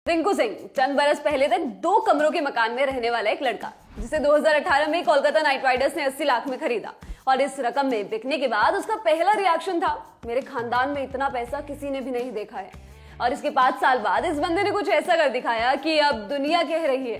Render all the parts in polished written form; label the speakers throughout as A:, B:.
A: रिंकू सिंह चंद बरस पहले तक 2 कमरों के मकान में रहने वाला एक लड़का, जिसे 2018 में कोलकाता नाइट राइडर्स ने 80 लाख में खरीदा और इस रकम में बिकने के बाद उसका पहला रिएक्शन था, मेरे खानदान में इतना पैसा किसी ने भी नहीं देखा है। और इसके 5 साल बाद इस बंदे ने कुछ ऐसा कर दिखाया कि अब दुनिया कह रही है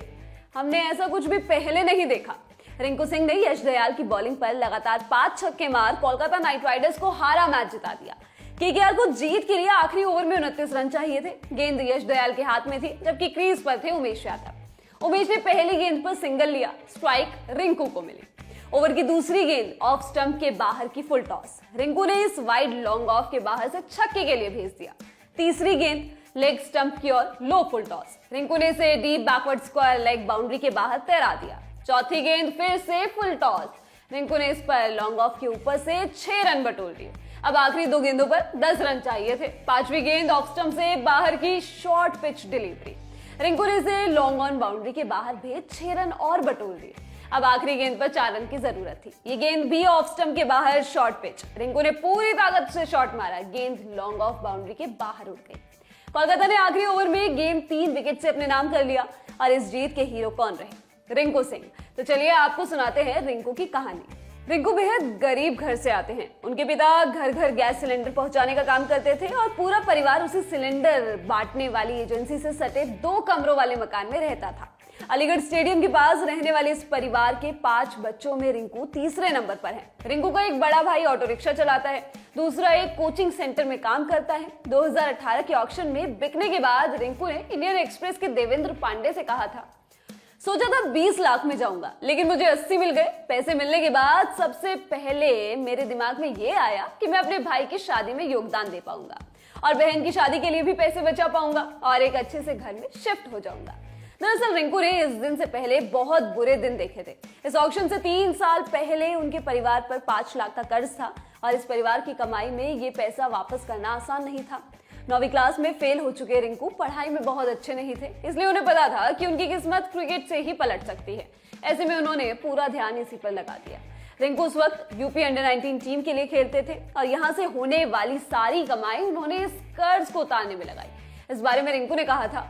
A: हमने ऐसा कुछ भी पहले नहीं देखा। रिंकू सिंह ने यश दयाल की बॉलिंग पर लगातार 5 छक्के मार कोलकाता नाइट राइडर्स को हारा मैच जिता दिया। केकेआर को जीत के लिए आखिरी ओवर में 29 रन चाहिए थे। गेंद यश दयाल के हाथ में थी, जबकि क्रीज पर थे उमेश यादव। उमेश ने पहली गेंद पर सिंगल लिया, स्ट्राइक रिंकू को मिली। ओवर की दूसरी गेंद ऑफ स्टंप के बाहर की फुल टॉस, रिंकू ने इस वाइड लॉन्ग ऑफ के बाहर से छक्के के लिए भेज दिया। तीसरी गेंद लेग स्टंप की ओर लो फुल टॉस, रिंकू ने इसे deep backward square leg boundary के बाहर तैरा दिया। चौथी गेंद फिर से फुल टॉस, रिंकू ने इस पर लॉन्ग ऑफ के ऊपर से 6 रन बटोर दिए। अब आखिरी 2 गेंदों पर 10 रन चाहिए थे। 5वीं गेंद ऑफ स्टंप से बाहर की शॉर्ट पिच डिलीवरी, रिंकू ने इसे लॉन्ग ऑन बाउंड्री के बाहर भेज 6 रन और बटोर दिए। अब आखिरी गेंद पर 4 रन की जरूरत थी। ये गेंद भी ऑफ स्टंप के बाहर शॉर्ट पिच, रिंकू ने पूरी ताकत से शॉट मारा, गेंद लॉन्ग ऑफ बाउंड्री के बाहर उड़ गई। कोलकाता ने आखिरी ओवर में गेम 3 विकेट से अपने नाम कर लिया और इस जीत के हीरो कौन रहे? रिंकू सिंह। तो चलिए आपको सुनाते हैं रिंकू की कहानी। रिंकू बेहद गरीब घर से आते हैं। उनके पिता घर घर गैस सिलेंडर पहुंचाने का काम करते थे और पूरा परिवार उसी सिलेंडर बांटने वाली एजेंसी से सटे 2 कमरों वाले मकान में रहता था। अलीगढ़ स्टेडियम के पास रहने वाले इस परिवार के 5 बच्चों में रिंकू तीसरे नंबर पर है। रिंकू का एक बड़ा भाई ऑटो रिक्शा चलाता है, दूसरा एक कोचिंग सेंटर में काम करता है। 2018 के ऑक्शन में बिकने के बाद रिंकू ने इंडियन एक्सप्रेस के देवेंद्र पांडे से कहा था, सोचा था 20 लाख में जाऊंगा, लेकिन मुझे 80 मिल गए। पैसे मिलने के बाद सबसे पहले मेरे दिमाग में ये आया कि मैं अपने भाई की शादी में योगदान दे पाऊंगा और बहन की शादी के लिए भी पैसे बचा पाऊंगा और एक अच्छे से घर में शिफ्ट हो जाऊंगा। दरअसल रिंकू ने इस दिन से पहले बहुत बुरे दिन देखे थे। इस ऑक्शन से 3 साल पहले उनके परिवार पर 5 लाख का कर्ज था और इस परिवार की कमाई में ये पैसा वापस करना आसान नहीं था। 9वीं क्लास में फेल हो चुके रिंकू पढ़ाई में बहुत अच्छे नहीं थे, इसलिए उन्हें पता था कि उनकी किस्मत क्रिकेट से ही पलट सकती है। ऐसे में उन्होंने पूरा ध्यान इसी पर लगा दिया। रिंकू उस वक्त यूपी अंडर 19 टीम के लिए खेलते थे और यहाँ से होने वाली सारी कमाई उन्होंने इस कर्ज को उतारने में लगाई। इस बारे में रिंकू ने कहा था,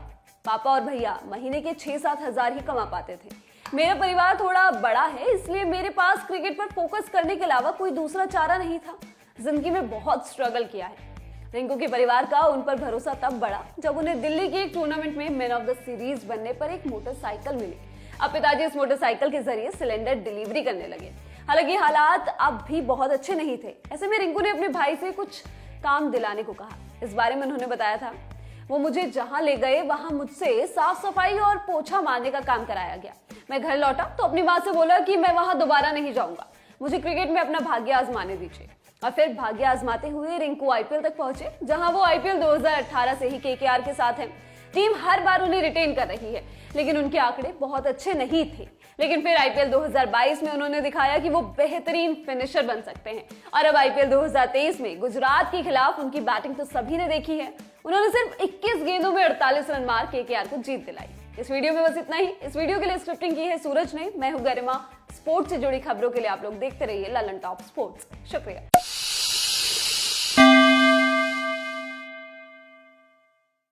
A: पापा और भैया महीने के 6-7 हजार ही कमा पाते थे। मेरा परिवार थोड़ा बड़ा है, इसलिए मेरे पास क्रिकेट पर फोकस करने के अलावा कोई दूसरा चारा नहीं था। जिंदगी में बहुत स्ट्रगल किया है। रिंकू के परिवार का उन पर भरोसा तब बढ़ा जब उन्हें दिल्ली के एक टूर्नामेंट में मैन ऑफ द सीरीज बनने पर एक मोटरसाइकिल मिली। अब पिताजी इस मोटरसाइकिल के जरिए सिलेंडर डिलीवरी करने लगे। हालांकि हालात अब भी बहुत अच्छे नहीं थे। ऐसे में रिंकू ने अपने भाई से कुछ काम दिलाने को कहा। इस बारे में उन्होंने बताया था, वो मुझे जहां ले गए वहां मुझसे साफ सफाई और पोछा मारने का काम कराया गया। मैं घर लौटा तो अपनी माँ से बोला कि मैं वहां दोबारा नहीं जाऊंगा, मुझे क्रिकेट में अपना भाग्य आजमाने दीजिए। और फिर भाग्य आजमाते हुए रिंकू आईपीएल तक पहुंचे, जहां वो आईपीएल 2018 से ही केकेआर के साथ हैं। टीम हर बार उन्हें रिटेन कर रही है, लेकिन उनके आंकड़े बहुत अच्छे नहीं थे। लेकिन फिर आईपीएल 2022 में उन्होंने दिखाया कि वो बेहतरीन फिनिशर बन सकते हैं। और अब आईपीएल 2023 में गुजरात के खिलाफ उनकी बैटिंग तो सभी ने देखी है। उन्होंने सिर्फ 21 गेंदों में 48 रन मार केकेआर को जीत दिलाई। इस वीडियो में बस इतना ही। इस वीडियो के लिए स्क्रिप्टिंग की है सूरज ने। मैं हूं गरिमा। स्पोर्ट्स से जुड़ी खबरों के लिए आप लोग देखते रहिए ललन टॉप स्पोर्ट्स। शुक्रिया।